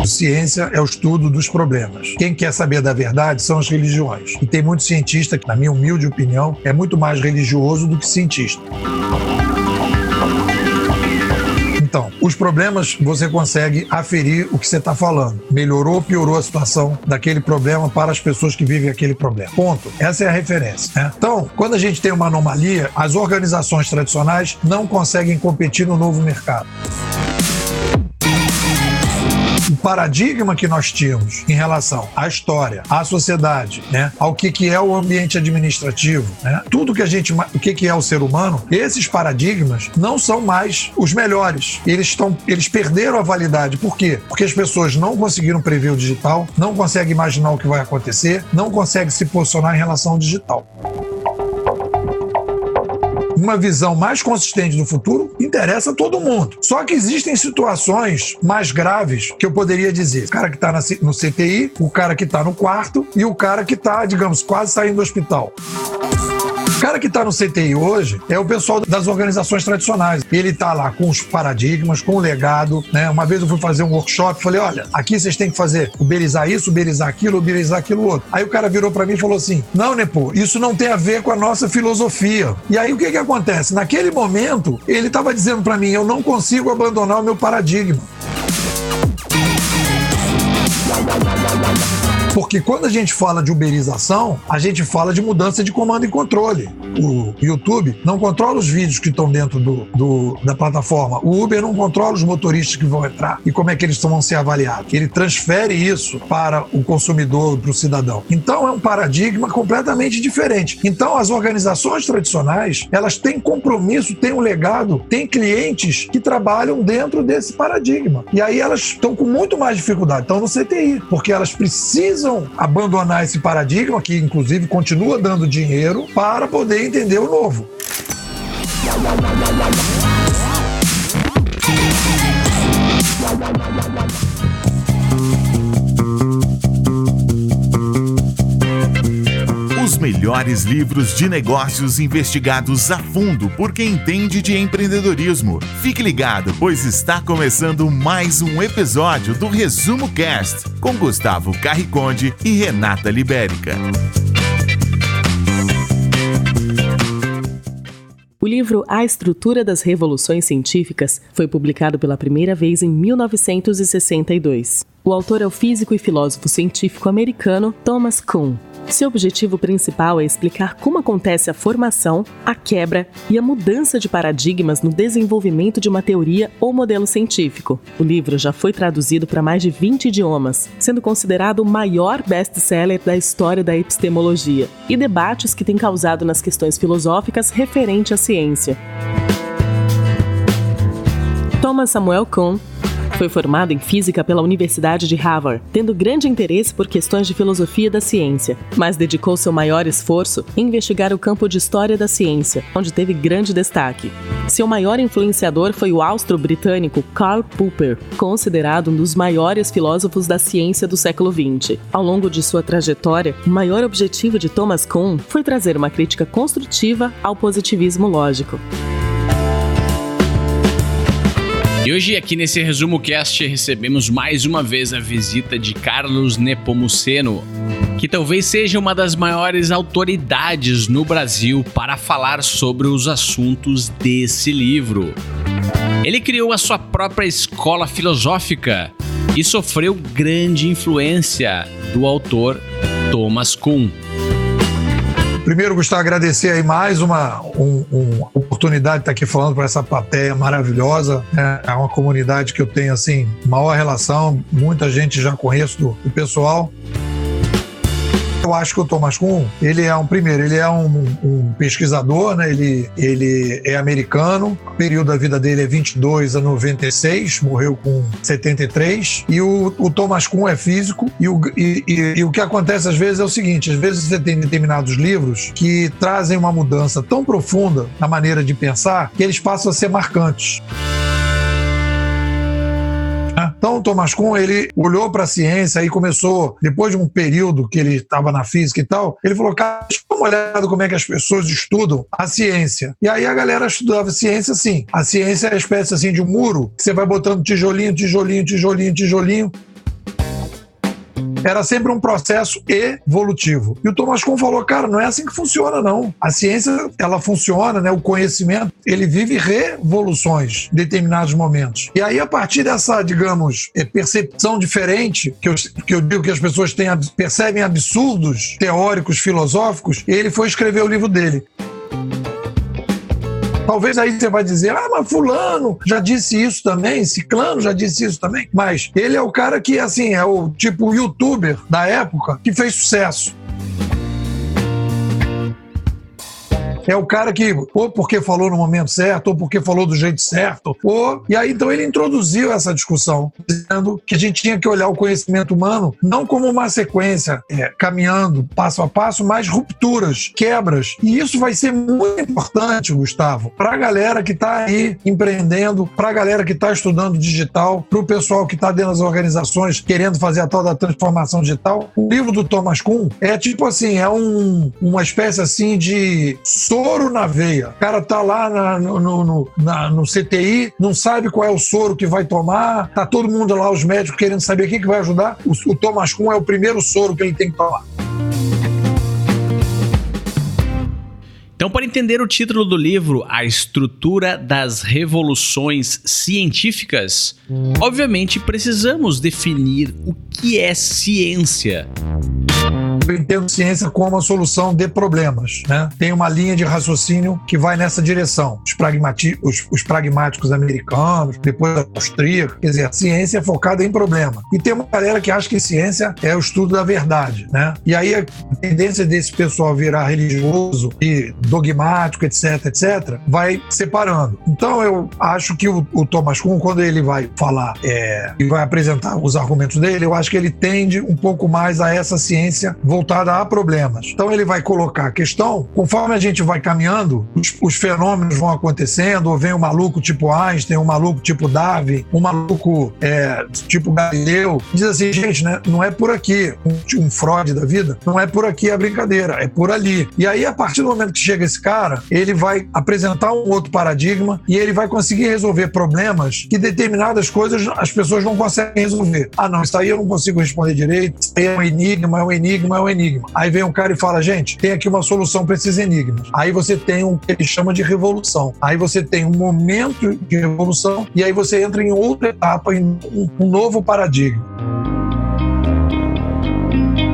Ciência é o estudo dos problemas. Quem quer saber da verdade são as religiões. E tem muito cientista que, na minha humilde opinião, é muito mais religioso do que cientista. Então, os problemas você consegue aferir o que você está falando. Melhorou ou piorou a situação daquele problema para as pessoas que vivem aquele problema. Ponto. Essa é a referência, né? Então, quando a gente tem uma anomalia, as organizações tradicionais não conseguem competir no novo mercado. O paradigma que nós tínhamos em relação à história, à sociedade, né, ao que é o ambiente administrativo, né, tudo que o que é o ser humano, esses paradigmas não são mais os melhores. Eles perderam a validade. Por quê? Porque as pessoas não conseguiram prever o digital, não conseguem imaginar o que vai acontecer, não conseguem se posicionar em relação ao digital. Uma visão mais consistente do futuro interessa a todo mundo. Só que existem situações mais graves que eu poderia dizer. O cara que está no CTI, o cara que está no quarto e o cara que está, digamos, quase saindo do hospital. O cara que está no CTI hoje é o pessoal das organizações tradicionais. Ele está lá com os paradigmas, com o legado, né? Uma vez eu fui fazer um workshop, falei, olha, aqui vocês têm que fazer uberizar isso, uberizar aquilo outro. Aí o cara virou para mim e falou assim, não, Nepo, isso não tem a ver com a nossa filosofia. E aí o que acontece? Naquele momento, ele estava dizendo para mim, eu não consigo abandonar o meu paradigma. Porque quando a gente fala de uberização, a gente fala de mudança de comando e controle. O YouTube não controla os vídeos que estão dentro da plataforma. O Uber não controla os motoristas que vão entrar e como é que eles vão ser avaliados. Ele transfere isso para o consumidor, para o cidadão. Então é um paradigma completamente diferente. Então as organizações tradicionais, elas têm compromisso, têm um legado, têm clientes que trabalham dentro desse paradigma. E aí elas estão com muito mais dificuldade. Estão no CTI, porque elas precisam abandonar esse paradigma, que inclusive continua dando dinheiro, para poder entender o novo. Os melhores livros de negócios investigados a fundo por quem entende de empreendedorismo. Fique ligado, pois está começando mais um episódio do Resumo Cast, com Gustavo Carriconde e Renata Libérica. O livro A Estrutura das Revoluções Científicas foi publicado pela primeira vez em 1962. O autor é o físico e filósofo científico americano Thomas Kuhn. Seu objetivo principal é explicar como acontece a formação, a quebra e a mudança de paradigmas no desenvolvimento de uma teoria ou modelo científico. O livro já foi traduzido para mais de 20 idiomas, sendo considerado o maior best-seller da história da epistemologia e debates que tem causado nas questões filosóficas referente à ciência. Thomas Samuel Kuhn foi formado em física pela Universidade de Harvard, tendo grande interesse por questões de filosofia da ciência, mas dedicou seu maior esforço em investigar o campo de história da ciência, onde teve grande destaque. Seu maior influenciador foi o austro-britânico Karl Popper, considerado um dos maiores filósofos da ciência do século XX. Ao longo de sua trajetória, o maior objetivo de Thomas Kuhn foi trazer uma crítica construtiva ao positivismo lógico. E hoje aqui nesse Resumo Cast recebemos mais uma vez a visita de Carlos Nepomuceno, que talvez seja uma das maiores autoridades no Brasil para falar sobre os assuntos desse livro. Ele criou a sua própria escola filosófica e sofreu grande influência do autor Thomas Kuhn. Primeiro, Gustavo, agradecer aí mais uma oportunidade de estar aqui falando para essa plateia maravilhosa. É uma comunidade que eu tenho, assim, maior relação, muita gente já conheço do pessoal. Eu acho que o Thomas Kuhn, ele é um pesquisador, né? Ele é americano, o período da vida dele é 22 a 96, morreu com 73, e o Thomas Kuhn é físico, e o que acontece às vezes é o seguinte, às vezes você tem determinados livros que trazem uma mudança tão profunda na maneira de pensar, que eles passam a ser marcantes. Então, o Thomas Kuhn, ele olhou para a ciência e começou, depois de um período que ele estava na física e tal, ele falou, cara, deixa eu dar uma olhada como é que as pessoas estudam a ciência. E aí a galera estudava ciência assim. A ciência é uma espécie assim de um muro, que você vai botando tijolinho, tijolinho, tijolinho, tijolinho, Era sempre um processo evolutivo. E o Thomas Kuhn falou, cara, não é assim que funciona, não. A ciência, ela funciona, né? O conhecimento, ele vive revoluções em determinados momentos. E aí, a partir dessa, digamos, percepção diferente, que eu digo que as pessoas percebem absurdos teóricos, filosóficos, ele foi escrever o livro dele. Talvez aí você vai dizer, mas fulano já disse isso também, ciclano já disse isso também. Mas ele é o cara que, assim, é o tipo youtuber da época que fez sucesso. É o cara que, ou porque falou no momento certo, ou porque falou do jeito certo, e aí então ele introduziu essa discussão, dizendo que a gente tinha que olhar o conhecimento humano não como uma sequência, caminhando passo a passo, mas rupturas, quebras. E isso vai ser muito importante, Gustavo, para a galera que está aí empreendendo, para a galera que está estudando digital, para o pessoal que está dentro das organizações querendo fazer a tal da transformação digital. O livro do Thomas Kuhn é tipo assim, é uma espécie assim de soro na veia. O cara tá lá no CTI, não sabe qual é o soro que vai tomar, tá todo mundo lá, os médicos querendo saber o que vai ajudar. O Thomas Kuhn é o primeiro soro que ele tem que tomar. Então, para entender o título do livro, A Estrutura das Revoluções Científicas, obviamente precisamos definir o que é ciência. Eu entendo ciência como a solução de problemas, né? Tem uma linha de raciocínio que vai nessa direção. Os pragmáticos americanos, depois austríacos, quer dizer, a ciência é focada em problema. E tem uma galera que acha que ciência é o estudo da verdade, né? E aí a tendência desse pessoal virar religioso e dogmático, etc, vai separando. Então eu acho que o Thomas Kuhn, quando ele vai falar e vai apresentar os argumentos dele, eu acho que ele tende um pouco mais a essa ciência voltada a problemas. Então ele vai colocar a questão, conforme a gente vai caminhando, os fenômenos vão acontecendo, ou vem um maluco tipo Einstein, um maluco tipo Darwin, um maluco tipo Galileu, diz assim, gente, né, não é por aqui, um Freud da vida, não é por aqui a brincadeira, é por ali. E aí, a partir do momento que chega esse cara, ele vai apresentar um outro paradigma e ele vai conseguir resolver problemas que determinadas coisas as pessoas não conseguem resolver. Não, isso aí eu não consigo responder direito, isso aí é um enigma. Aí vem um cara e fala, gente, tem aqui uma solução para esses enigmas. Aí você tem o que ele chama de revolução. Aí você tem um momento de revolução e aí você entra em outra etapa, em um novo paradigma.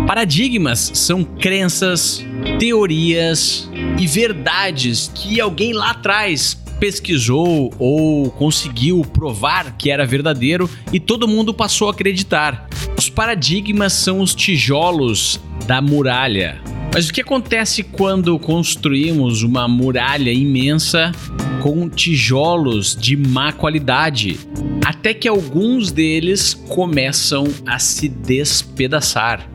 Paradigmas são crenças, teorias e verdades que alguém lá atrás pesquisou ou conseguiu provar que era verdadeiro e todo mundo passou a acreditar. Os paradigmas são os tijolos da muralha. Mas o que acontece quando construímos uma muralha imensa com tijolos de má qualidade, até que alguns deles começam a se despedaçar?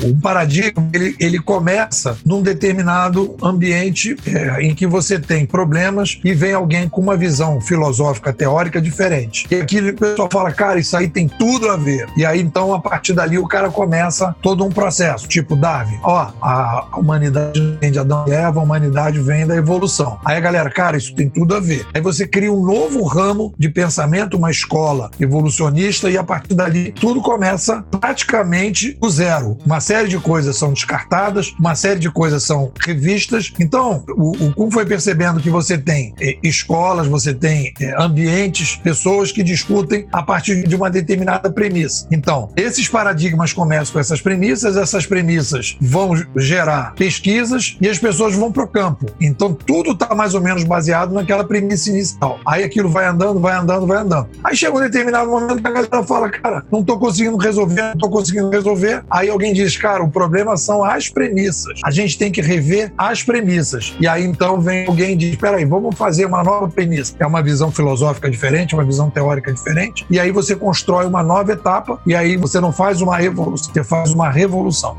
Um paradigma, ele começa num determinado ambiente em que você tem problemas e vem alguém com uma visão filosófica, teórica diferente. E aqui o pessoal fala, cara, isso aí tem tudo a ver. E aí, então, a partir dali, o cara começa todo um processo, tipo Darwin. A humanidade vem de Adão e Eva, a humanidade vem da evolução. Aí a galera, cara, isso tem tudo a ver. Aí você cria um novo ramo de pensamento, uma escola evolucionista, e a partir dali, tudo começa praticamente do zero. Uma série de coisas são descartadas, uma série de coisas são revistas. Então, o Kuhn foi percebendo que você tem escolas, você tem ambientes, pessoas que discutem a partir de uma determinada premissa. Então, esses paradigmas começam com essas premissas vão gerar pesquisas e as pessoas vão para o campo. Então, tudo está mais ou menos baseado naquela premissa inicial. Aí aquilo vai andando. Aí chega um determinado momento que a galera fala, cara, não estou conseguindo resolver. Aí alguém diz, cara, o problema são as premissas. A gente tem que rever as premissas. E aí, então, vem alguém e diz, peraí, vamos fazer uma nova premissa. É uma visão filosófica diferente, uma visão teórica diferente. E aí você constrói uma nova etapa e aí você não faz uma evolução, você faz uma revolução.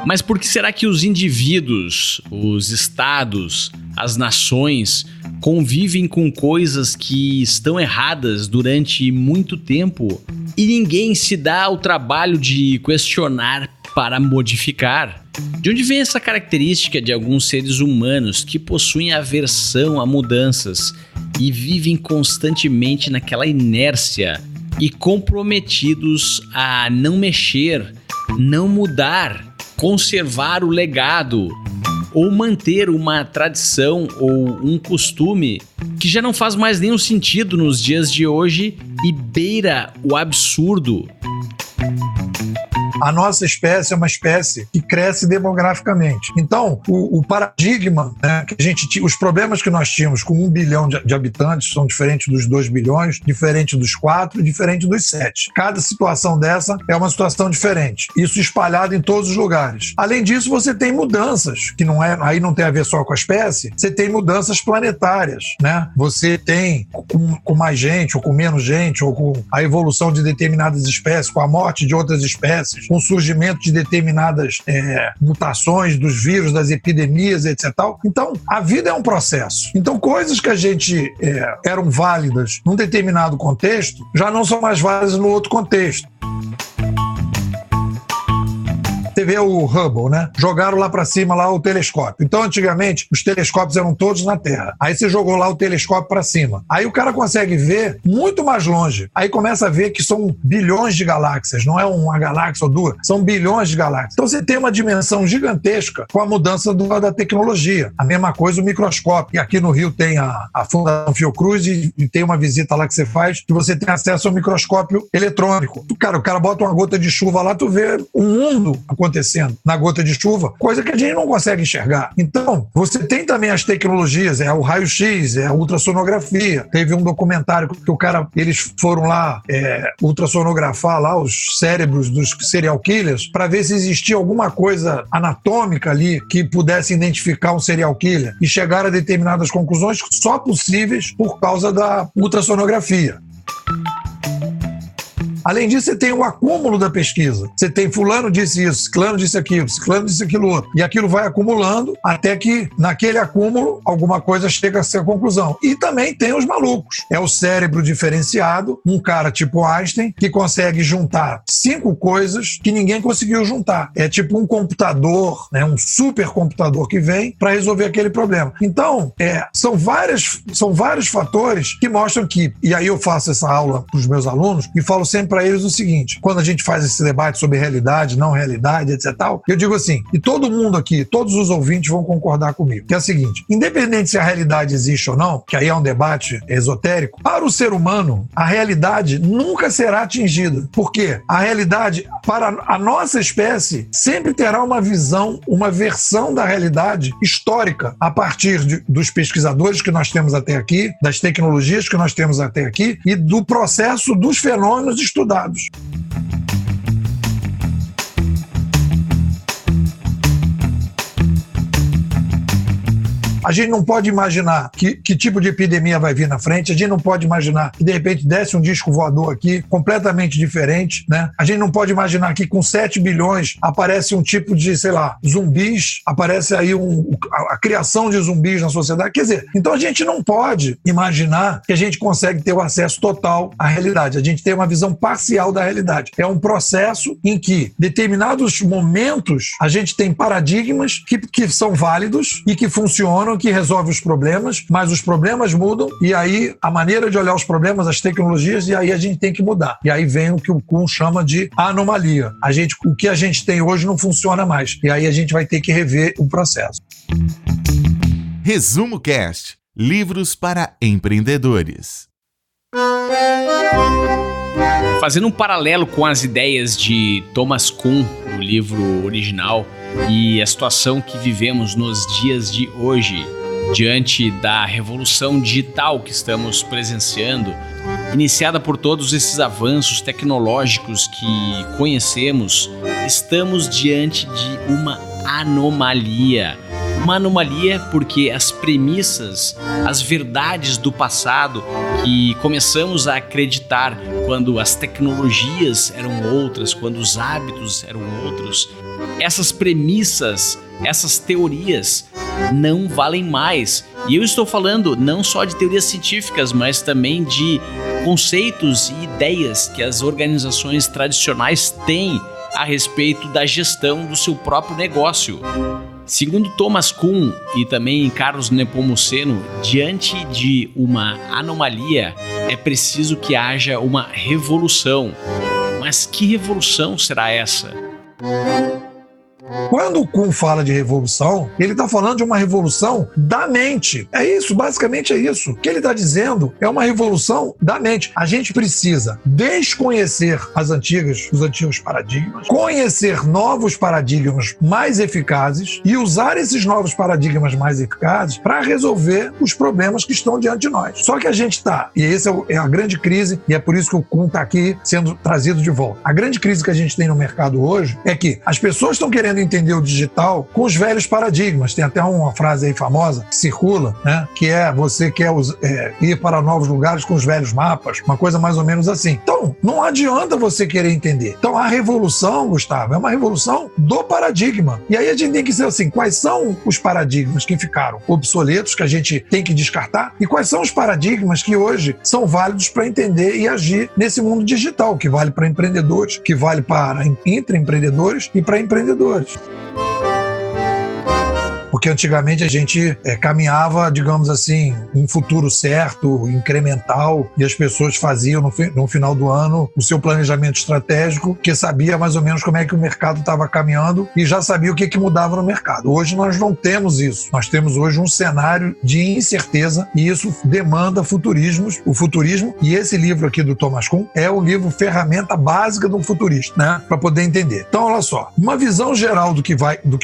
Mas por que será que os indivíduos, os estados, as nações convivem com coisas que estão erradas durante muito tempo e ninguém se dá o trabalho de questionar para modificar? De onde vem essa característica de alguns seres humanos que possuem aversão a mudanças e vivem constantemente naquela inércia e comprometidos a não mexer, não mudar, conservar o legado ou manter uma tradição ou um costume que já não faz mais nenhum sentido nos dias de hoje e beira o absurdo. A nossa espécie é uma espécie que cresce demograficamente. Então, o paradigma, né, que os problemas que nós tínhamos com 1 bilhão de habitantes são diferentes dos 2 bilhões, diferentes dos 4, diferentes dos 7. Cada situação dessa é uma situação diferente. Isso espalhado em todos os lugares. Além disso, você tem mudanças, que aí não tem a ver só com a espécie, você tem mudanças planetárias, né? Você tem com mais gente, ou com menos gente, ou com a evolução de determinadas espécies, com a morte de outras espécies, com o surgimento de determinadas mutações dos vírus, das epidemias, etc. Então, a vida é um processo. Então, coisas que a gente eram válidas num determinado contexto, já não são mais válidas no outro contexto. Você vê o Hubble, né? Jogaram lá para cima lá o telescópio. Então, antigamente, os telescópios eram todos na Terra. Aí você jogou lá o telescópio para cima. Aí o cara consegue ver muito mais longe. Aí começa a ver que são bilhões de galáxias. Não é uma galáxia ou duas, são bilhões de galáxias. Então você tem uma dimensão gigantesca com a mudança da tecnologia. A mesma coisa o microscópio. E aqui no Rio tem a Fundação Fiocruz e tem uma visita lá que você faz que você tem acesso ao microscópio eletrônico. O cara bota uma gota de chuva lá, tu vê um mundo acontecendo na gota de chuva, coisa que a gente não consegue enxergar. Então, você tem também as tecnologias, o raio-x, a ultrassonografia. Teve um documentário que eles foram lá ultrassonografar lá os cérebros dos serial killers para ver se existia alguma coisa anatômica ali que pudesse identificar um serial killer e chegaram a determinadas conclusões só possíveis por causa da ultrassonografia. Além disso, você tem o acúmulo da pesquisa. Você tem fulano disse isso, ciclano disse aquilo, ciclano disse aquilo outro. E aquilo vai acumulando até que, naquele acúmulo, alguma coisa chega a ser a conclusão. E também tem os malucos. É o cérebro diferenciado, um cara tipo Einstein, que consegue juntar 5 coisas que ninguém conseguiu juntar. É tipo um computador, né, um supercomputador que vem para resolver aquele problema. Então, são vários fatores que mostram que, e aí eu faço essa aula para os meus alunos e falo sempre para eles o seguinte, quando a gente faz esse debate sobre realidade, não realidade, etc. Eu digo assim, e todo mundo aqui, todos os ouvintes vão concordar comigo, que é o seguinte, independente se a realidade existe ou não, que aí é um debate esotérico, para o ser humano, a realidade nunca será atingida. Por quê? A realidade, para a nossa espécie, sempre terá uma visão, uma versão da realidade histórica, a partir dos pesquisadores que nós temos até aqui, das tecnologias que nós temos até aqui e do processo dos fenômenos estudados. A gente não pode imaginar que tipo de epidemia vai vir na frente, a gente não pode imaginar que de repente desce um disco voador aqui completamente diferente, né? A gente não pode imaginar que com 7 bilhões aparece um tipo de, sei lá, zumbis, aparece aí a criação de zumbis na sociedade. Quer dizer, então a gente não pode imaginar que a gente consegue ter o acesso total à realidade. A gente tem uma visão parcial da realidade. É um processo em que determinados momentos a gente tem paradigmas que são válidos e que funcionam, que resolve os problemas, mas os problemas mudam e aí a maneira de olhar os problemas, as tecnologias, e aí a gente tem que mudar. E aí vem o que o Kuhn chama de anomalia. O que a gente tem hoje não funciona mais. E aí a gente vai ter que rever o processo. Resumo Cast. Livros para empreendedores. Fazendo um paralelo com as ideias de Thomas Kuhn, no livro original, e a situação que vivemos nos dias de hoje, diante da revolução digital que estamos presenciando, iniciada por todos esses avanços tecnológicos que conhecemos, estamos diante de uma anomalia. Uma anomalia porque as premissas, as verdades do passado que começamos a acreditar quando as tecnologias eram outras, quando os hábitos eram outros, essas premissas, essas teorias não valem mais. E eu estou falando não só de teorias científicas, mas também de conceitos e ideias que as organizações tradicionais têm a respeito da gestão do seu próprio negócio. Segundo Thomas Kuhn e também Carlos Nepomuceno, diante de uma anomalia, é preciso que haja uma revolução. Mas que revolução será essa? Quando o Kuhn fala de revolução, ele está falando de uma revolução da mente. É isso, basicamente é isso. O que ele está dizendo é uma revolução da mente. A gente precisa desconhecer os antigos paradigmas, conhecer novos paradigmas mais eficazes e usar esses novos paradigmas mais eficazes para resolver os problemas que estão diante de nós. Só que a gente está, e essa é a grande crise, e é por isso que o Kuhn está aqui sendo trazido de volta. A grande crise que a gente tem no mercado hoje é que as pessoas estão querendo entender o digital com os velhos paradigmas. Tem até uma frase aí famosa que circula, né? Que é: você quer ir para novos lugares com os velhos mapas, uma coisa mais ou menos assim. Então, não adianta você querer entender. Então, a revolução, Gustavo, é uma revolução do paradigma. E aí a gente tem que dizer assim, quais são os paradigmas que ficaram obsoletos, que a gente tem que descartar, e quais são os paradigmas que hoje são válidos para entender e agir nesse mundo digital, que vale para empreendedores, que vale para intraempreendedores e para empreendedores. Porque antigamente a gente caminhava, digamos assim, um futuro certo, incremental, e as pessoas faziam no final do ano o seu planejamento estratégico, que sabia mais ou menos como é que o mercado estava caminhando e já sabia o que mudava no mercado. Hoje nós não temos isso. Nós temos hoje um cenário de incerteza e isso demanda o futurismo, e esse livro aqui do Thomas Kuhn é o livro ferramenta básica de um futurista, né? Para poder entender. Então, olha só, uma visão geral do que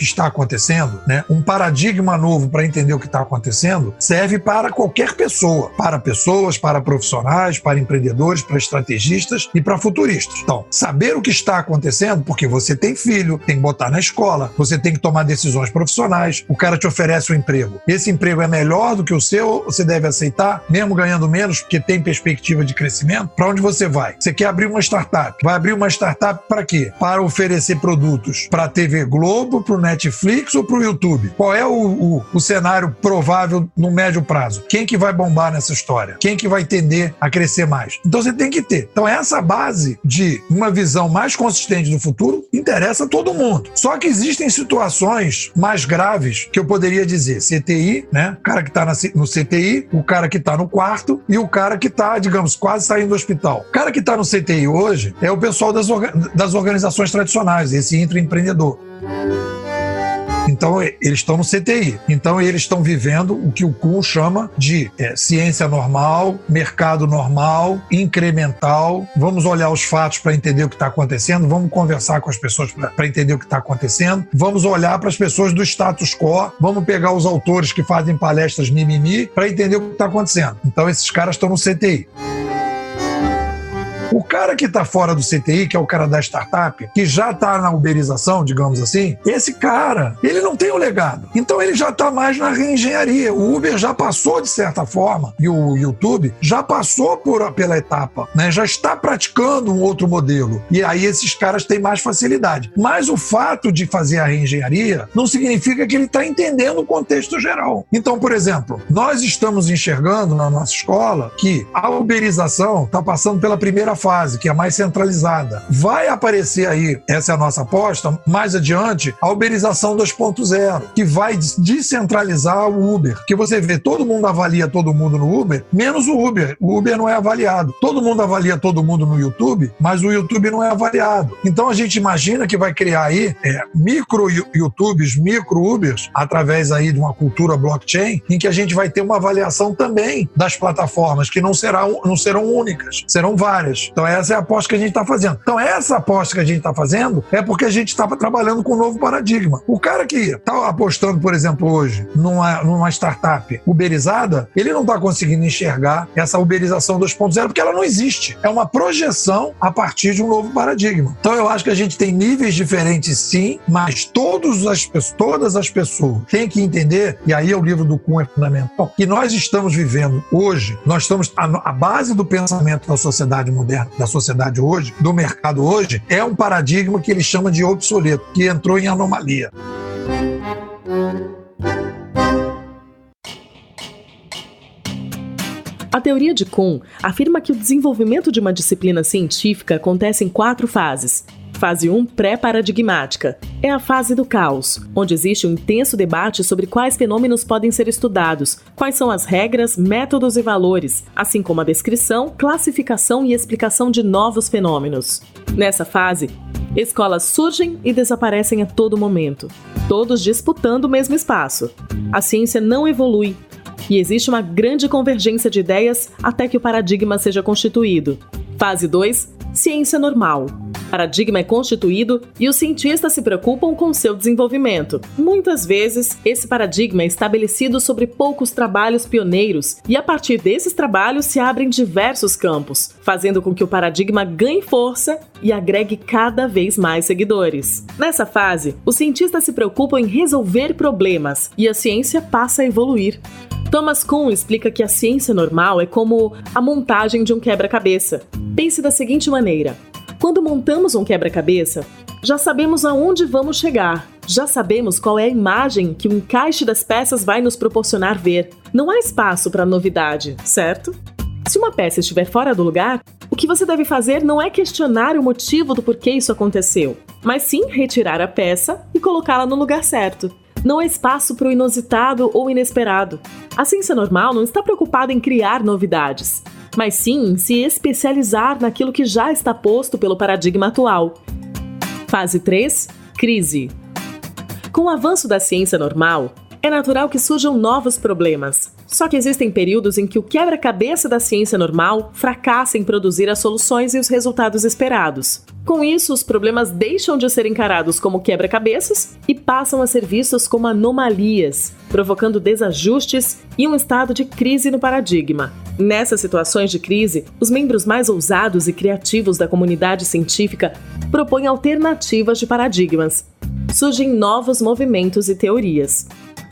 está acontecendo, né? Um paradigma novo para entender o que está acontecendo serve para qualquer pessoa, para pessoas, para profissionais, para empreendedores, para estrategistas e para futuristas. Então, saber o que está acontecendo, porque você tem filho, tem que botar na escola, você tem que tomar decisões profissionais, o cara te oferece um emprego. Esse emprego é melhor do que o seu, você deve aceitar, mesmo ganhando menos, porque tem perspectiva de crescimento. Para onde você vai? Você quer abrir uma startup. Vai abrir uma startup para quê? Para oferecer produtos para a TV Globo, para o Netflix ou para o YouTube. Qual é o cenário provável no médio prazo? Quem que vai bombar nessa história? Quem que vai tender a crescer mais? Então você tem que ter. Então essa base de uma visão mais consistente do futuro interessa a todo mundo. Só que existem situações mais graves que eu poderia dizer. CTI, né? O cara que está no CTI, o cara que está no quarto e o cara que está, digamos, quase saindo do hospital. O cara que está no CTI hoje é o pessoal das organizações tradicionais, esse intraempreendedor. Então, eles estão no CTI. Então, eles estão vivendo o que o Kuhn chama de ciência normal, mercado normal, incremental. Vamos olhar os fatos para entender o que está acontecendo, vamos conversar com as pessoas para entender o que está acontecendo, vamos olhar para as pessoas do status quo, vamos pegar os autores que fazem palestras mimimi para entender o que está acontecendo. Então, esses caras estão no CTI. O cara que está fora do CTI, que é o cara da startup, que já está na uberização, digamos assim, esse cara, ele não tem o legado. Então ele já está mais na reengenharia. O Uber já passou, de certa forma, e o YouTube já passou pela etapa, né? Já está praticando um outro modelo. E aí esses caras têm mais facilidade. Mas o fato de fazer a reengenharia não significa que ele está entendendo o contexto geral. Então, por exemplo, nós estamos enxergando na nossa escola que a uberização está passando pela primeira fase, que é mais centralizada. Vai aparecer aí, essa é a nossa aposta, mais adiante, a uberização 2.0, que vai descentralizar o Uber. Que você vê, todo mundo avalia todo mundo no Uber, menos o Uber. O Uber não é avaliado. Todo mundo avalia todo mundo no YouTube, mas o YouTube não é avaliado. Então a gente imagina que vai criar aí micro-YouTubes, micro-Ubers, através aí de uma cultura blockchain, em que a gente vai ter uma avaliação também das plataformas, que não serão únicas, serão várias. Então essa é a aposta que a gente está fazendo. Então essa aposta que a gente está fazendo é porque a gente estava trabalhando com um novo paradigma. O cara que está apostando, por exemplo, hoje, numa startup uberizada, ele não está conseguindo enxergar essa uberização 2.0 porque ela não existe. É uma projeção a partir de um novo paradigma. Então eu acho que a gente tem níveis diferentes sim, mas todas as pessoas têm que entender, e aí o livro do Kuhn é fundamental, que nós estamos vivendo hoje, nós estamos, a base do pensamento da sociedade moderna, da sociedade hoje, do mercado hoje, é um paradigma que ele chama de obsoleto, que entrou em anomalia. A teoria de Kuhn afirma que o desenvolvimento de uma disciplina científica acontece em 4 fases. Fase 1, pré-paradigmática, é a fase do caos, onde existe um intenso debate sobre quais fenômenos podem ser estudados, quais são as regras, métodos e valores, assim como a descrição, classificação e explicação de novos fenômenos. Nessa fase, escolas surgem e desaparecem a todo momento, todos disputando o mesmo espaço. A ciência não evolui e existe uma grande convergência de ideias até que o paradigma seja constituído. Fase 2, ciência normal. O paradigma é constituído e os cientistas se preocupam com seu desenvolvimento. Muitas vezes, esse paradigma é estabelecido sobre poucos trabalhos pioneiros e a partir desses trabalhos se abrem diversos campos, fazendo com que o paradigma ganhe força e agregue cada vez mais seguidores. Nessa fase, os cientistas se preocupam em resolver problemas e a ciência passa a evoluir. Thomas Kuhn explica que a ciência normal é como a montagem de um quebra-cabeça. Pense da seguinte maneira: quando montamos um quebra-cabeça, já sabemos aonde vamos chegar, já sabemos qual é a imagem que o encaixe das peças vai nos proporcionar ver. Não há espaço para novidade, certo? Se uma peça estiver fora do lugar, o que você deve fazer não é questionar o motivo do porquê isso aconteceu, mas sim retirar a peça e colocá-la no lugar certo. Não há espaço para o inusitado ou inesperado. A ciência normal não está preocupada em criar novidades, mas sim em se especializar naquilo que já está posto pelo paradigma atual. Fase 3, crise. Com o avanço da ciência normal, é natural que surjam novos problemas. Só que existem períodos em que o quebra-cabeça da ciência normal fracassa em produzir as soluções e os resultados esperados. Com isso, os problemas deixam de ser encarados como quebra-cabeças e passam a ser vistos como anomalias, provocando desajustes e um estado de crise no paradigma. Nessas situações de crise, os membros mais ousados e criativos da comunidade científica propõem alternativas de paradigmas. Surgem novos movimentos e teorias.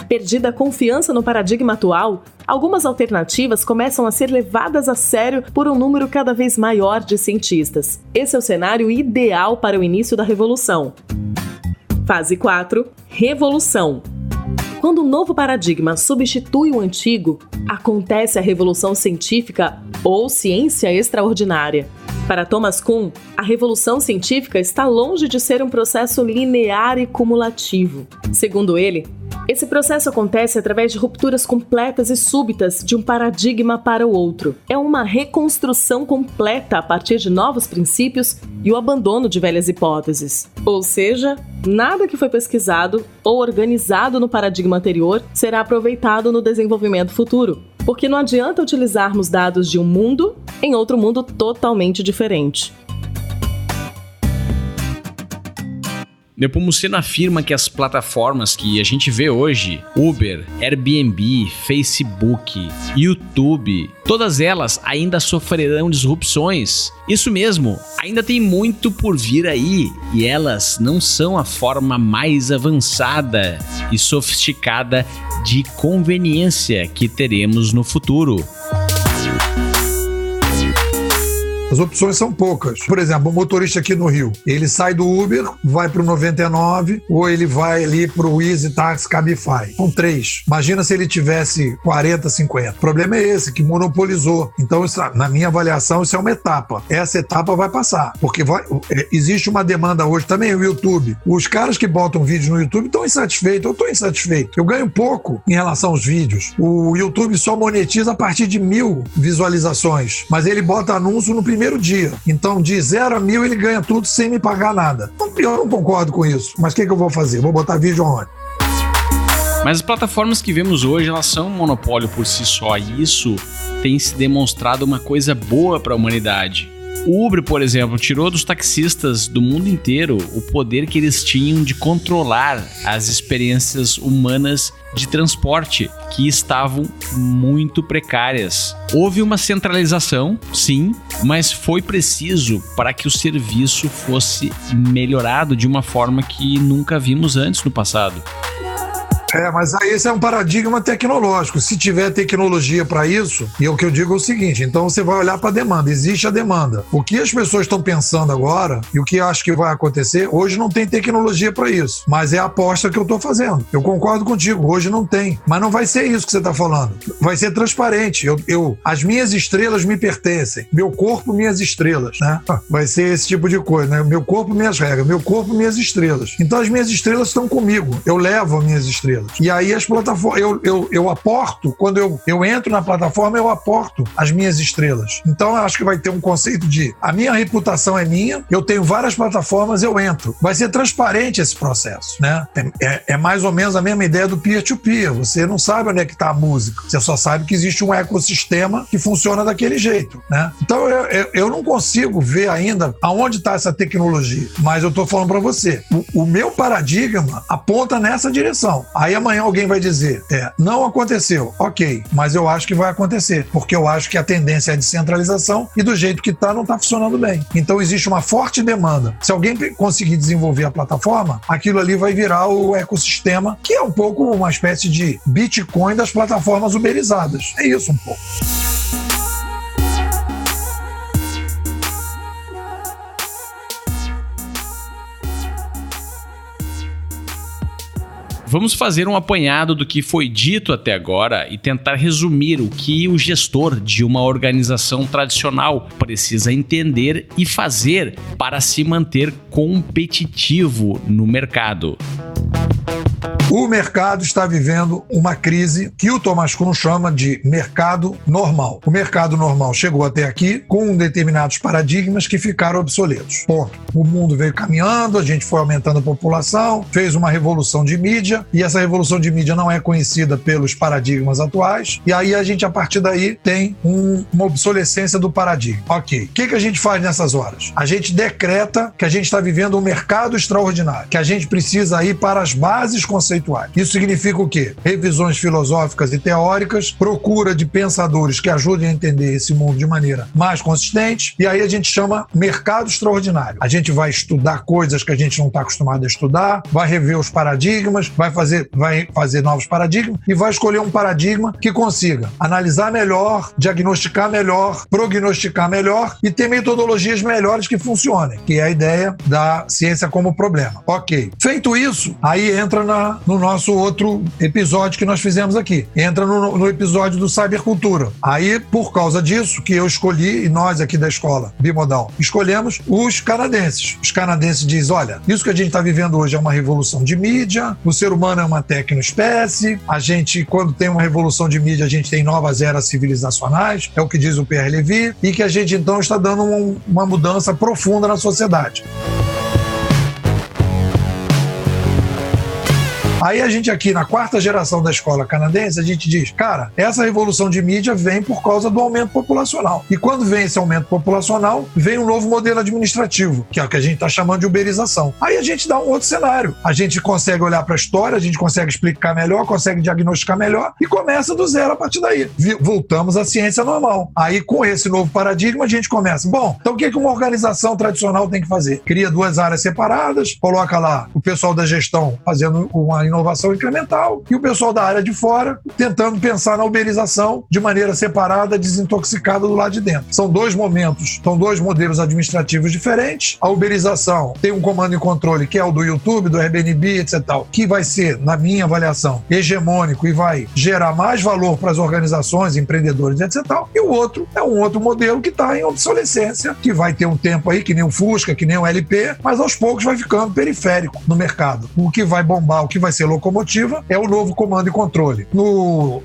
Perdida a confiança no paradigma atual, algumas alternativas começam a ser levadas a sério por um número cada vez maior de cientistas. Esse é o cenário ideal para o início da revolução. Fase 4, revolução. Quando um novo paradigma substitui o antigo, acontece a revolução científica ou ciência extraordinária. Para Thomas Kuhn, a revolução científica está longe de ser um processo linear e cumulativo. Segundo ele, esse processo acontece através de rupturas completas e súbitas de um paradigma para o outro. É uma reconstrução completa a partir de novos princípios e o abandono de velhas hipóteses. Ou seja, nada que foi pesquisado ou organizado no paradigma anterior será aproveitado no desenvolvimento futuro, porque não adianta utilizarmos dados de um mundo em outro mundo totalmente diferente. Nepomuceno afirma que as plataformas que a gente vê hoje, Uber, Airbnb, Facebook, YouTube, todas elas ainda sofrerão disrupções. Isso mesmo, ainda tem muito por vir aí e elas não são a forma mais avançada e sofisticada de conveniência que teremos no futuro. As opções são poucas. Por exemplo, o motorista aqui no Rio, ele sai do Uber, vai para o 99, ou ele vai ali para o Easy Taxi, Cabify. São 3. Imagina se ele tivesse 40, 50. O problema é esse, que monopolizou. Então, isso, na minha avaliação, isso é uma etapa. Essa etapa vai passar, porque existe uma demanda hoje também, o YouTube. Os caras que botam vídeos no YouTube estão insatisfeitos, eu estou insatisfeito. Eu ganho pouco em relação aos vídeos. O YouTube só monetiza a partir de 1.000 visualizações, mas ele bota anúncio no primeiro dia. Então, de 0 a 1.000, ele ganha tudo sem me pagar nada. Eu não concordo com isso. Mas o que eu vou fazer? Vou botar vídeo onde? Mas as plataformas que vemos hoje, elas são um monopólio por si só. E isso tem se demonstrado uma coisa boa para a humanidade. O Uber, por exemplo, tirou dos taxistas do mundo inteiro o poder que eles tinham de controlar as experiências humanas de transporte, que estavam muito precárias. Houve uma centralização, sim, mas foi preciso para que o serviço fosse melhorado de uma forma que nunca vimos antes no passado. Mas aí esse é um paradigma tecnológico. Se tiver tecnologia para isso, e o que eu digo é o seguinte, então você vai olhar para a demanda, existe a demanda. O que as pessoas estão pensando agora, e o que eu acho que vai acontecer, hoje não tem tecnologia para isso, mas é a aposta que eu estou fazendo. Eu concordo contigo, hoje não tem, mas não vai ser isso que você está falando. Vai ser transparente. As minhas estrelas me pertencem, meu corpo, minhas estrelas, né? Vai ser esse tipo de coisa, né? Meu corpo, minhas regras, meu corpo, minhas estrelas. Então as minhas estrelas estão comigo, eu levo as minhas estrelas. E aí as plataformas, eu aporto, quando eu entro na plataforma, eu aporto as minhas estrelas. Então eu acho que vai ter um conceito de a minha reputação é minha, eu tenho várias plataformas, eu entro. Vai ser transparente esse processo, né? É mais ou menos a mesma ideia do peer-to-peer. Você não sabe onde é que está a música, você só sabe que existe um ecossistema que funciona daquele jeito, né? Então eu não consigo ver ainda aonde está essa tecnologia, mas eu estou falando para você, o meu paradigma aponta nessa direção. Aí amanhã alguém vai dizer, não aconteceu, ok, mas eu acho que vai acontecer, porque eu acho que a tendência é a descentralização e do jeito que está, não está funcionando bem. Então existe uma forte demanda. Se alguém conseguir desenvolver a plataforma, aquilo ali vai virar o ecossistema, que é um pouco uma espécie de Bitcoin das plataformas uberizadas. É isso um pouco. Vamos fazer um apanhado do que foi dito até agora e tentar resumir o que o gestor de uma organização tradicional precisa entender e fazer para se manter competitivo no mercado. O mercado está vivendo uma crise que o Thomas Kuhn chama de mercado normal. O mercado normal chegou até aqui com determinados paradigmas que ficaram obsoletos. Ponto. O mundo veio caminhando, a gente foi aumentando a população, fez uma revolução de mídia, e essa revolução de mídia não é conhecida pelos paradigmas atuais, e aí a gente, a partir daí, tem uma obsolescência do paradigma. Ok. O que a gente faz nessas horas? A gente decreta que a gente está vivendo um mercado extraordinário, que a gente precisa ir para as bases conceituais. Isso significa o quê? Revisões filosóficas e teóricas, procura de pensadores que ajudem a entender esse mundo de maneira mais consistente, e aí a gente chama mercado extraordinário. A gente vai estudar coisas que a gente não está acostumado a estudar, vai rever os paradigmas, vai fazer novos paradigmas e vai escolher um paradigma que consiga analisar melhor, diagnosticar melhor, prognosticar melhor e ter metodologias melhores que funcionem, que é a ideia da ciência como problema. Ok. Feito isso, aí entra no nosso outro episódio que nós fizemos aqui. Entra no episódio do Cybercultura. Aí, por causa disso, que eu escolhi, e nós aqui da escola Bimodal, escolhemos os canadenses. Os canadenses dizem, olha, isso que a gente está vivendo hoje é uma revolução de mídia, o ser humano é uma tecnoespécie, a gente, quando tem uma revolução de mídia, a gente tem novas eras civilizacionais, é o que diz o Pierre Levy, e que a gente, então, está dando uma mudança profunda na sociedade. Aí a gente aqui, na quarta geração da escola canadense, a gente diz, cara, essa revolução de mídia vem por causa do aumento populacional. E quando vem esse aumento populacional, vem um novo modelo administrativo, que é o que a gente está chamando de uberização. Aí a gente dá um outro cenário. A gente consegue olhar para a história, a gente consegue explicar melhor, consegue diagnosticar melhor e começa do zero a partir daí. Voltamos à ciência normal. Aí, com esse novo paradigma, a gente começa. Bom, então o que uma organização tradicional tem que fazer? Cria duas áreas separadas, coloca lá o pessoal da gestão fazendo uma inovação incremental e o pessoal da área de fora tentando pensar na uberização de maneira separada, desintoxicada do lado de dentro. São dois momentos, são dois modelos administrativos diferentes. A uberização tem um comando e controle que é o do YouTube, do Airbnb, etc. que vai ser, na minha avaliação, hegemônico e vai gerar mais valor para as organizações, empreendedores, etc. E o outro é um outro modelo que está em obsolescência, que vai ter um tempo aí, que nem o Fusca, que nem o LP, mas aos poucos vai ficando periférico no mercado. O que vai bombar, o que vai ser locomotiva é o novo comando e controle. No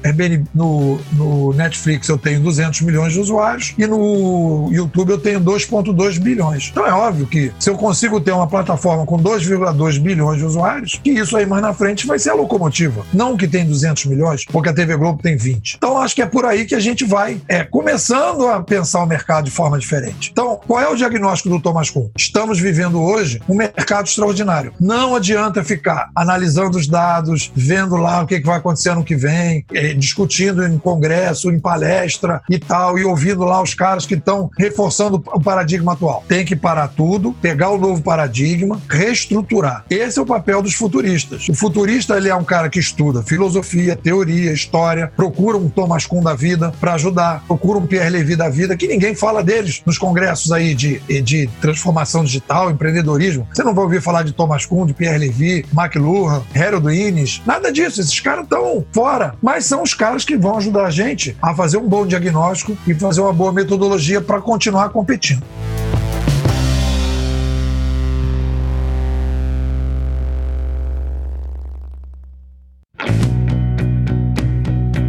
Netflix eu tenho 200 milhões de usuários e no YouTube eu tenho 2,2 bilhões. Então é óbvio que se eu consigo ter uma plataforma com 2,2 bilhões de usuários, que isso aí mais na frente vai ser a locomotiva. Não que tem 200 milhões, porque a TV Globo tem 20. Então acho que é por aí que a gente vai começando a pensar o mercado de forma diferente. Então Qual é o diagnóstico do Thomas Kuhn? Estamos vivendo hoje um mercado extraordinário. Não adianta ficar analisando os dados, vendo lá o que vai acontecer ano que vem, discutindo em congresso, em palestra e tal, e ouvindo lá os caras que estão reforçando o paradigma atual. Tem que parar tudo, pegar o novo paradigma, reestruturar. Esse é o papel dos futuristas. O futurista, ele é um cara que estuda filosofia, teoria, história, procura um Thomas Kuhn da vida para ajudar, procura um Pierre Levy da vida, que ninguém fala deles nos congressos aí de transformação digital, empreendedorismo. Você não vai ouvir falar de Thomas Kuhn, de Pierre Levy, McLuhan, Harold Innis, nada disso. Esses caras estão fora, mas são os caras que vão ajudar a gente a fazer um bom diagnóstico e fazer uma boa metodologia para continuar competindo.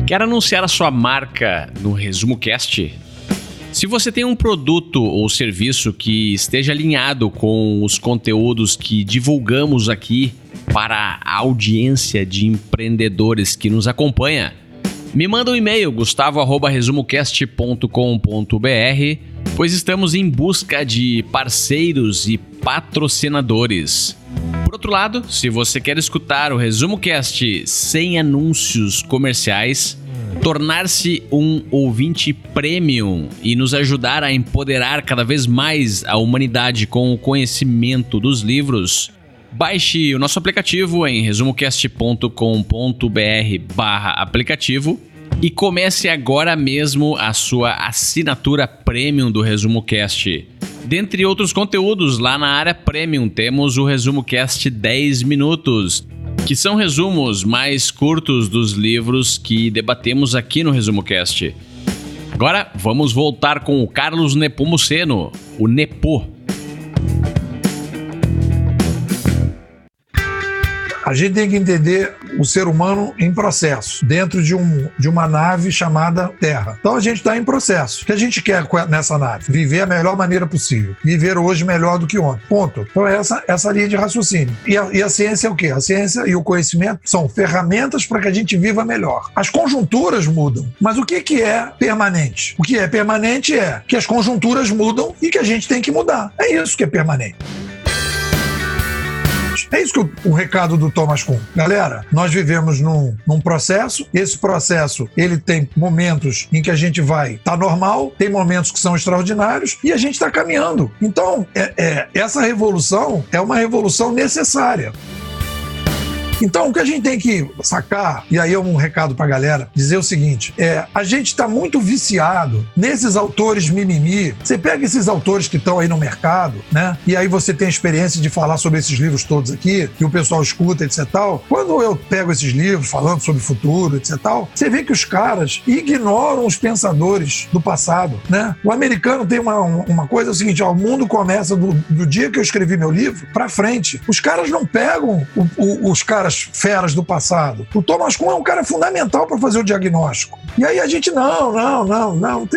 Quer anunciar a sua marca no Resumo Cast? Se você tem um produto ou serviço que esteja alinhado com os conteúdos que divulgamos aqui para a audiência de empreendedores que nos acompanha, me manda um e-mail, gustavo@resumocast.com.br, pois estamos em busca de parceiros e patrocinadores. Por outro lado, se você quer escutar o Resumo Cast sem anúncios comerciais, tornar-se um ouvinte premium e nos ajudar a empoderar cada vez mais a humanidade com o conhecimento dos livros, baixe o nosso aplicativo em resumocast.com.br/aplicativo e comece agora mesmo a sua assinatura premium do Resumo Cast. Dentre outros conteúdos, lá na área Premium temos o Resumo Cast 10 minutos, que são resumos mais curtos dos livros que debatemos aqui no Resumo Cast. Agora vamos voltar com o Carlos Nepomuceno, o Nepo. A gente tem que entender o ser humano em processo, dentro de uma nave chamada Terra. Então a gente está em processo. O que a gente quer nessa nave? Viver a melhor maneira possível. Viver hoje melhor do que ontem. Ponto. Então é essa linha de raciocínio. E a ciência é o quê? A ciência e o conhecimento são ferramentas para que a gente viva melhor. As conjunturas mudam. Mas o que é permanente? O que é permanente é que as conjunturas mudam e que a gente tem que mudar. É isso que é permanente. É isso que o recado do Thomas Kuhn. Galera, nós vivemos num processo. Esse processo, ele tem momentos em que a gente vai tá normal, tem momentos que são extraordinários e a gente está caminhando. Então, essa revolução é uma revolução necessária. Então, o que a gente tem que sacar, e aí é um recado pra galera, dizer o seguinte, a gente tá muito viciado nesses autores mimimi. Você pega esses autores que estão aí no mercado, né? E aí você tem a experiência de falar sobre esses livros todos aqui, que o pessoal escuta, etc. Tal. Quando eu pego esses livros falando sobre o futuro, etc. Tal, você vê que os caras ignoram os pensadores do passado, né? O americano tem uma coisa, é o seguinte, o mundo começa do dia que eu escrevi meu livro pra frente. Os caras não pegam os caras feras do passado. O Thomas Kuhn é um cara fundamental para fazer o diagnóstico. E aí a gente,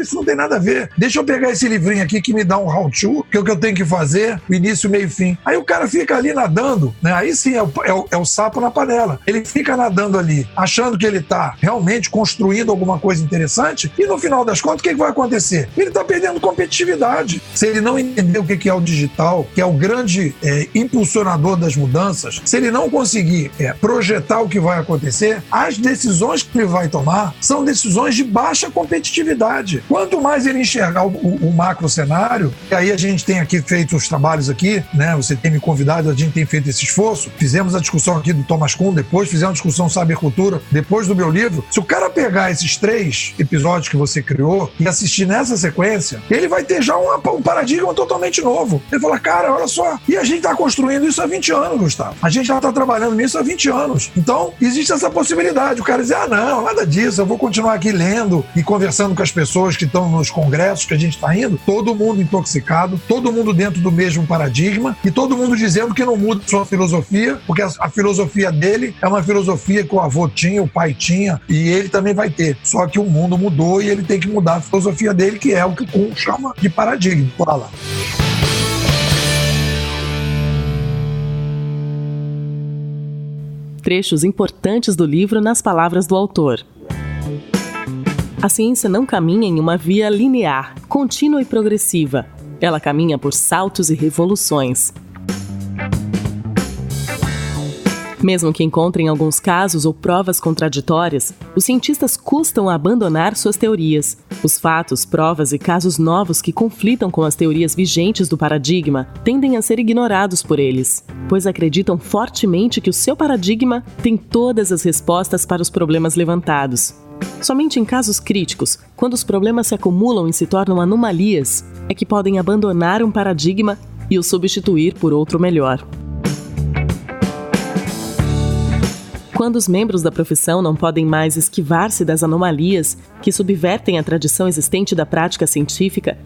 isso não tem nada a ver. Deixa eu pegar esse livrinho aqui que me dá um how-to, que é o que eu tenho que fazer, o início, meio e fim. Aí o cara fica ali nadando, né? Aí sim é o sapo na panela. Ele fica nadando ali, achando que ele está realmente construindo alguma coisa interessante e no final das contas, o que vai acontecer? Ele está perdendo competitividade. Se ele não entender o que é o digital, que é o grande impulsionador das mudanças, se ele não conseguir projetar o que vai acontecer, as decisões que ele vai tomar são decisões de baixa competitividade. Quanto mais ele enxergar o macro cenário, e aí a gente tem aqui feito os trabalhos aqui, né? Você tem me convidado, a gente tem feito esse esforço, fizemos a discussão aqui do Thomas Kuhn, depois fizemos a discussão Cybercultura, depois do meu livro. Se o cara pegar esses 3 episódios que você criou e assistir nessa sequência, ele vai ter já um paradigma totalmente novo. Ele fala, cara, olha só, e a gente está construindo isso há 20 anos, Gustavo. A gente já está trabalhando nisso há 20 anos. Então, existe essa possibilidade. O cara diz, não, nada disso, eu vou continuar aqui lendo e conversando com as pessoas que estão nos congressos que a gente está indo, todo mundo intoxicado, todo mundo dentro do mesmo paradigma e todo mundo dizendo que não muda sua filosofia, porque a filosofia dele é uma filosofia que o avô tinha, o pai tinha e ele também vai ter. Só que o mundo mudou e ele tem que mudar a filosofia dele, que é o que o Kuhn chama de paradigma. Bora lá. Trechos importantes do livro nas palavras do autor. A ciência não caminha em uma via linear, contínua e progressiva. ela caminha por saltos e revoluções. Mesmo que encontrem alguns casos ou provas contraditórias, os cientistas custam a abandonar suas teorias. Os fatos, provas e casos novos que conflitam com as teorias vigentes do paradigma tendem a ser ignorados por eles, pois acreditam fortemente que o seu paradigma tem todas as respostas para os problemas levantados. Somente em casos críticos, quando os problemas se acumulam e se tornam anomalias, é que podem abandonar um paradigma e o substituir por outro melhor. Quando os membros da profissão não podem mais esquivar-se das anomalias que subvertem a tradição existente da prática científica,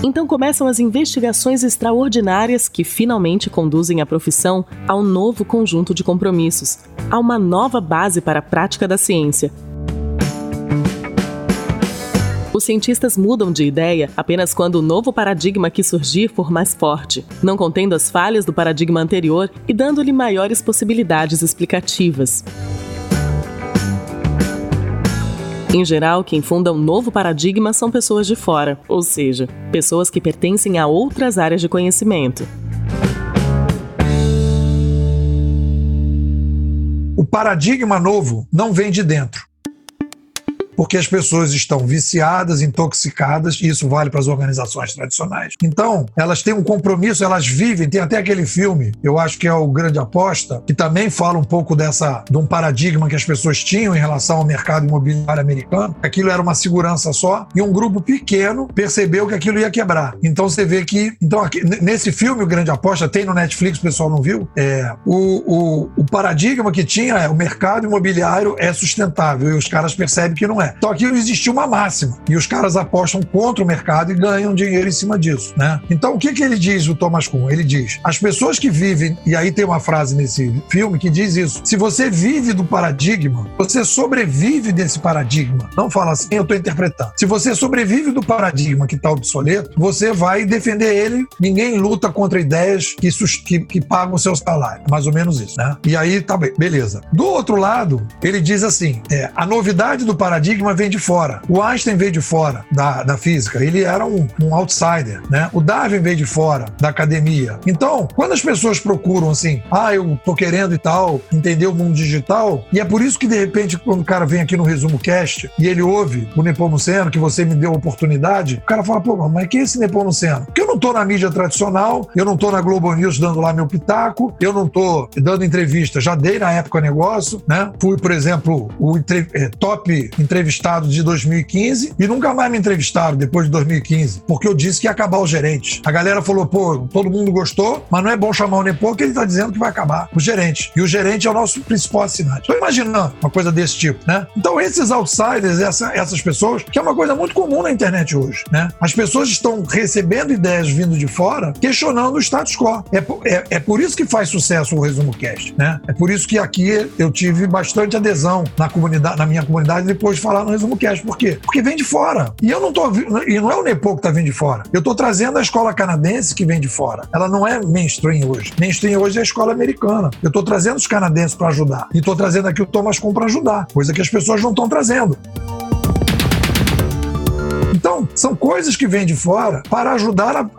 então começam as investigações extraordinárias que finalmente conduzem a profissão a um novo conjunto de compromissos, a uma nova base para a prática da ciência. Os cientistas mudam de ideia apenas quando o novo paradigma que surgir for mais forte, não contendo as falhas do paradigma anterior e dando-lhe maiores possibilidades explicativas. Em geral, quem funda um novo paradigma são pessoas de fora, ou seja, pessoas que pertencem a outras áreas de conhecimento. O paradigma novo não vem de dentro, porque as pessoas estão viciadas, intoxicadas, e isso vale para as organizações tradicionais. Então, elas têm um compromisso, elas vivem, tem até aquele filme, eu acho que é o Grande Aposta, que também fala um pouco de um paradigma que as pessoas tinham em relação ao mercado imobiliário americano. Aquilo era uma segurança só, e um grupo pequeno percebeu que aquilo ia quebrar. Então você vê que, nesse filme, o Grande Aposta, tem no Netflix, o pessoal não viu, o paradigma que tinha o mercado imobiliário é sustentável, e os caras percebem que não é. Então aqui existia uma máxima, e os caras apostam contra o mercado e ganham dinheiro em cima disso, né? Então o que ele diz, o Thomas Kuhn? Ele diz, as pessoas que vivem, e aí tem uma frase nesse filme que diz isso, se você vive do paradigma, você sobrevive desse paradigma. Não fala assim, eu estou interpretando. Se você sobrevive do paradigma que está obsoleto, você vai defender ele, ninguém luta contra ideias que pagam o seu salário. Mais ou menos isso, né? E aí tá bem, beleza. Do outro lado, ele diz assim, a novidade do paradigma vem de fora. O Einstein veio de fora da física, ele era um outsider, né? O Darwin veio de fora da academia. Então, quando as pessoas procuram assim, eu tô querendo e tal, entender o mundo digital, e é por isso que de repente quando o cara vem aqui no Resumo Cast e ele ouve o Nepomuceno, que você me deu a oportunidade, o cara fala, pô, mas quem é esse Nepomuceno? Porque eu não tô na mídia tradicional, eu não tô na Globo News dando lá meu pitaco, eu não tô dando entrevista, já dei na época negócio, né? Fui, por exemplo, o top entrevistado de 2015 e nunca mais me entrevistaram depois de 2015, porque eu disse que ia acabar os gerentes. A galera falou, pô, todo mundo gostou, mas não é bom chamar o Nepo, porque ele tá dizendo que vai acabar o gerente. E o gerente é o nosso principal assinante. Estou imaginando uma coisa desse tipo, né? Então esses outsiders, essas pessoas, que é uma coisa muito comum na internet hoje, né? As pessoas estão recebendo ideias vindo de fora, questionando o status quo. É por isso que faz sucesso o Resumo Cast, né? É por isso que aqui eu tive bastante adesão na minha comunidade depois de falar no Resumo Cast. Por quê? Porque vem de fora. E não é o Nepo que tá vindo de fora. Eu tô trazendo a escola canadense que vem de fora. Ela não é mainstream hoje. Mainstream hoje é a escola americana. Eu tô trazendo os canadenses para ajudar. E tô trazendo aqui o Thomas Kuhn para ajudar. Coisa que as pessoas não estão trazendo. Então, são coisas que vêm de fora para ajudar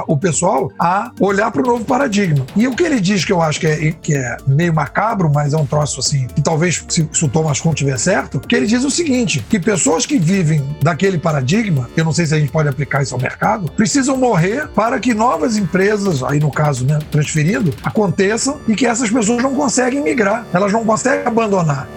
o pessoal a olhar para o novo paradigma. E o que ele diz, que eu acho que é meio macabro, mas é um troço assim, que talvez, se o Thomas Kuhn tiver certo, que ele diz o seguinte, que pessoas que vivem daquele paradigma, eu não sei se a gente pode aplicar isso ao mercado, precisam morrer para que novas empresas, aí no caso, né, transferindo, aconteçam e que essas pessoas não conseguem migrar, elas não conseguem abandonar.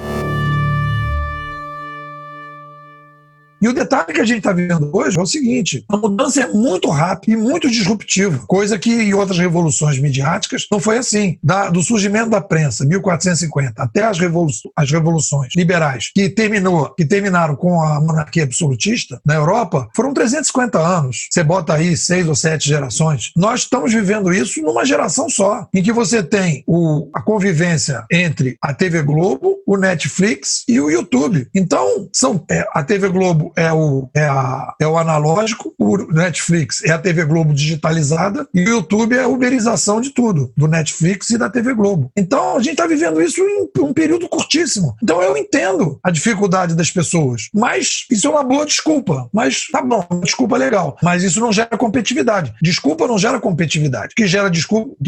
E o detalhe que a gente está vivendo hoje é o seguinte, a mudança é muito rápida e muito disruptiva, coisa que em outras revoluções midiáticas não foi assim. Do surgimento da prensa, 1450, até as revoluções liberais, que terminaram com a monarquia absolutista na Europa, foram 350 anos. Você bota aí 6 ou 7 gerações. Nós estamos vivendo isso numa geração só, em que você tem a convivência entre a TV Globo, o Netflix e o YouTube. Então, a TV Globo o analógico, o Netflix é a TV Globo digitalizada e o YouTube é a uberização de tudo, do Netflix e da TV Globo. Então, a gente está vivendo isso em um período curtíssimo. Então, eu entendo a dificuldade das pessoas, mas isso é uma boa desculpa. Mas tá bom, uma desculpa legal. Mas isso não gera competitividade. Desculpa não gera competitividade. O que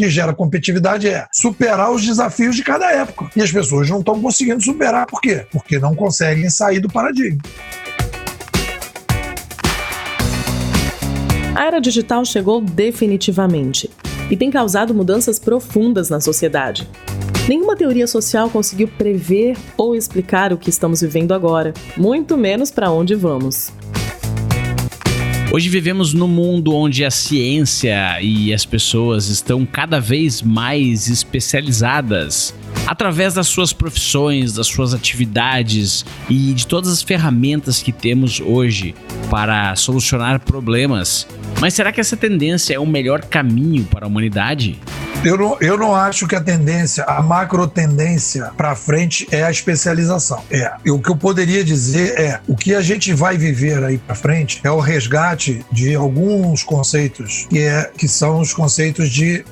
gera competitividade é superar os desafios de cada época. E as pessoas não estão conseguindo superar. Por quê? Porque não conseguem sair do paradigma. A era digital chegou definitivamente e tem causado mudanças profundas na sociedade. Nenhuma teoria social conseguiu prever ou explicar o que estamos vivendo agora, muito menos para onde vamos. Hoje vivemos num mundo onde a ciência e as pessoas estão cada vez mais especializadas através das suas profissões, das suas atividades e de todas as ferramentas que temos hoje para solucionar problemas. Mas será que essa tendência é o melhor caminho para a humanidade? Eu não acho que a macro tendência para frente é a especialização. O que eu poderia dizer o que a gente vai viver aí para frente é o resgate de alguns conceitos que são os conceitos de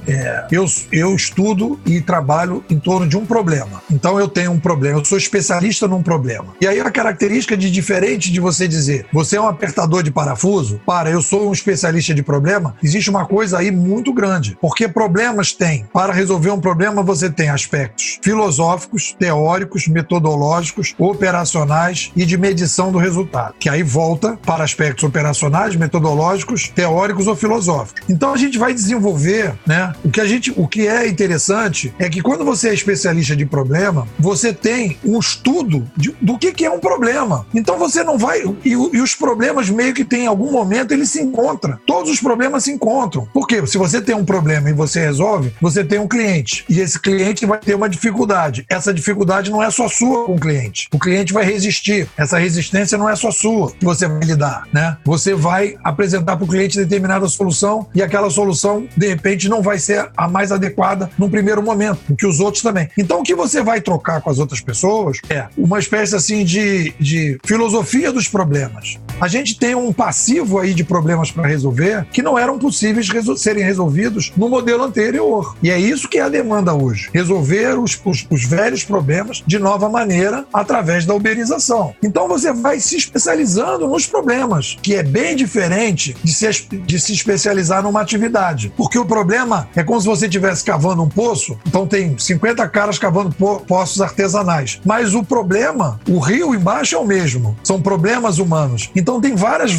eu estudo e trabalho em torno de um problema. Então eu tenho um problema, eu sou especialista num problema. E aí a característica diferente de você dizer, você é um apertador de parafuso, eu sou um especialista de problema, existe uma coisa aí muito grande, porque problemas para resolver um problema, você tem aspectos filosóficos, teóricos, metodológicos, operacionais e de medição do resultado, que aí volta para aspectos operacionais, metodológicos, teóricos ou filosóficos. Então a gente vai desenvolver, o que é interessante é que quando você é especialista de problema, você tem um estudo do que é um problema. Então você não vai... E os problemas meio que tem, em algum momento, eles se encontram. Todos os problemas se encontram. Por quê? Se você tem um problema e você resolve, você tem um cliente. E esse cliente vai ter uma dificuldade. Essa dificuldade não é só sua com o cliente. O cliente vai resistir. Essa resistência não é só sua que você vai lidar, Você vai apresentar para o cliente determinada solução e aquela solução, de repente, não vai ser a mais adequada num primeiro momento, do que os outros também. Então, o que você vai trocar com as outras pessoas é uma espécie assim de filosofia dos problemas. A gente tem um passivo aí de problemas para resolver que não eram possíveis serem resolvidos no modelo anterior. E é isso que é a demanda hoje. Resolver os velhos problemas de nova maneira através da uberização. Então você vai se especializando nos problemas, que é bem diferente de se especializar numa atividade. Porque o problema é como se você estivesse cavando um poço, então tem 50 caras cavando poços artesanais. Mas o problema, o rio embaixo é o mesmo. São problemas humanos. Então tem vários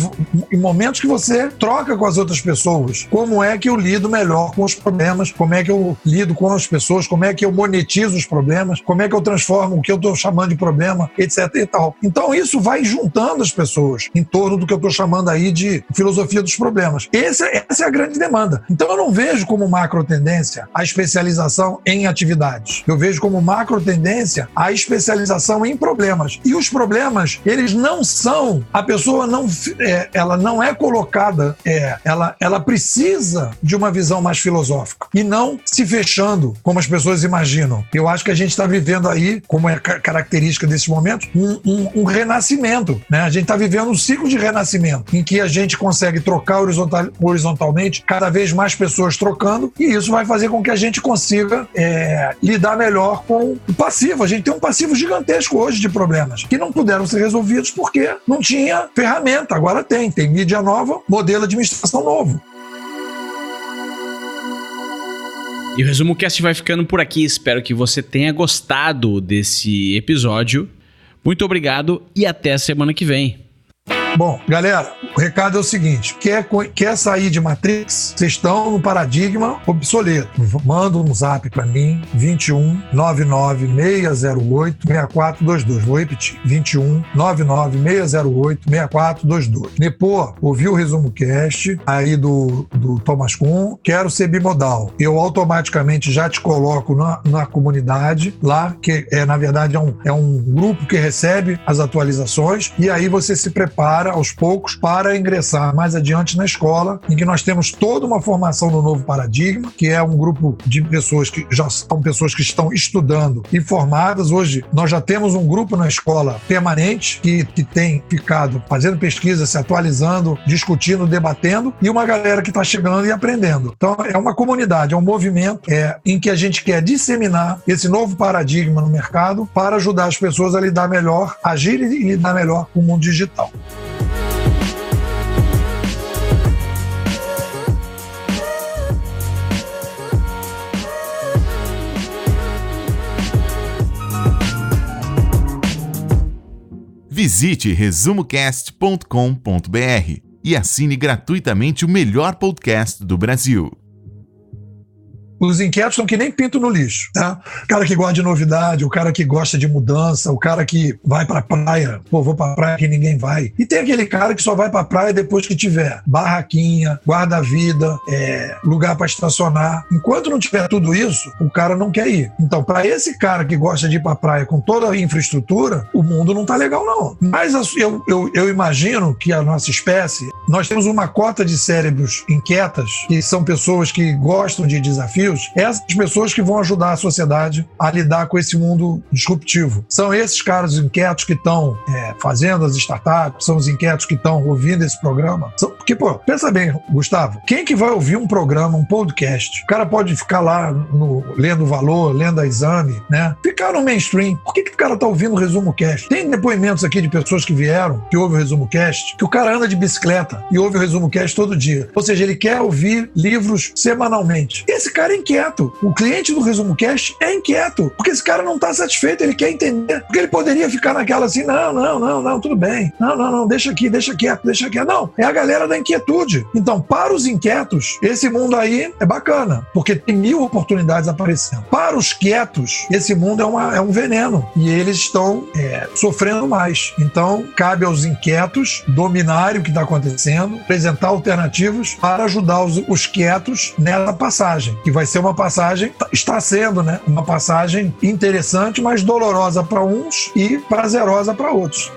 momentos que você troca com as outras pessoas. Como é que eu lido melhor com os problemas? Como é que eu lido com as pessoas? Como é que eu monetizo os problemas? Como é que eu transformo o que eu estou chamando de problema, etc e tal. Então isso vai juntando as pessoas em torno do que eu estou chamando aí de filosofia dos problemas. Essa é a grande demanda. Então eu não vejo como macro tendência a especialização em atividades. Eu vejo como macro tendência a especialização em problemas. E os problemas, eles não são... A pessoa ela não é colocada... Ela precisa de uma visão mais filosófica e não se fechando como as pessoas imaginam. Eu acho que a gente está vivendo aí, como é característica desse momento, um renascimento, A gente está vivendo um ciclo de renascimento em que a gente consegue trocar horizontalmente, cada vez mais pessoas trocando, e isso vai fazer com que a gente consiga lidar melhor com o passivo. A gente tem um passivo gigantesco hoje de problemas que não puderam ser resolvidos porque não tinha ferramenta. Agora tem mídia nova, modelo de administração novo. E o Resumo Cast vai ficando por aqui. Espero que você tenha gostado desse episódio. Muito obrigado e até a semana que vem. Bom, galera, o recado é o seguinte: quer sair de Matrix? Vocês estão no paradigma obsoleto. Manda um zap para mim, 21 99 608 6422. Vou repetir, 21 99 608 6422. Nepô, ouvi o Resumo Cast aí do Thomas Kuhn, quero ser bimodal. Eu automaticamente já te coloco na comunidade lá, que na verdade é um grupo que recebe as atualizações, e aí você se prepara aos poucos, para ingressar mais adiante na escola, em que nós temos toda uma formação no novo paradigma, que é um grupo de pessoas que já são pessoas que estão estudando e formadas. Hoje nós já temos um grupo na escola permanente que tem ficado fazendo pesquisa, se atualizando, discutindo, debatendo, e uma galera que está chegando e aprendendo. Então é uma comunidade, é um movimento em que a gente quer disseminar esse novo paradigma no mercado para ajudar as pessoas a lidar melhor, agir e lidar melhor com o mundo digital. Visite resumocast.com.br e assine gratuitamente o melhor podcast do Brasil. Os inquietos são que nem pinto no lixo, tá? O cara que gosta de novidade, o cara que gosta de mudança, o cara que vai pra praia, vou pra praia que ninguém vai. E tem aquele cara que só vai pra praia depois que tiver barraquinha, guarda-vida, lugar pra estacionar. Enquanto não tiver tudo isso, o cara não quer ir. Então, pra esse cara que gosta de ir pra praia com toda a infraestrutura, o mundo não tá legal, não. Mas eu imagino que a nossa espécie, nós temos uma cota de cérebros inquietas, que são pessoas que gostam de desafios. Essas pessoas que vão ajudar a sociedade a lidar com esse mundo disruptivo. São esses caras inquietos que estão fazendo as startups, são os inquietos que estão ouvindo esse programa. Porque, pensa bem, Gustavo, quem que vai ouvir um programa, um podcast? O cara pode ficar lá lendo o valor, lendo a exame, né? Ficar no mainstream. Por que o cara tá ouvindo o Resumo Cast? Tem depoimentos aqui de pessoas que vieram, que ouvem o Resumo Cast, que o cara anda de bicicleta e ouve o Resumo Cast todo dia. Ou seja, ele quer ouvir livros semanalmente. Esse cara é inquieto. O cliente do Resumo Cast é inquieto, porque esse cara não está satisfeito, ele quer entender. Porque ele poderia ficar naquela assim, não, tudo bem. Não, deixa quieto. Não, é a galera da inquietude. Então, para os inquietos, esse mundo aí é bacana, porque tem 1000 oportunidades aparecendo. Para os quietos, esse mundo é um veneno, e eles estão sofrendo mais. Então, cabe aos inquietos dominarem o que está acontecendo, apresentar alternativas para ajudar os quietos nessa passagem, que vai ser uma passagem, está sendo, né? Uma passagem interessante, mas dolorosa para uns e prazerosa para outros.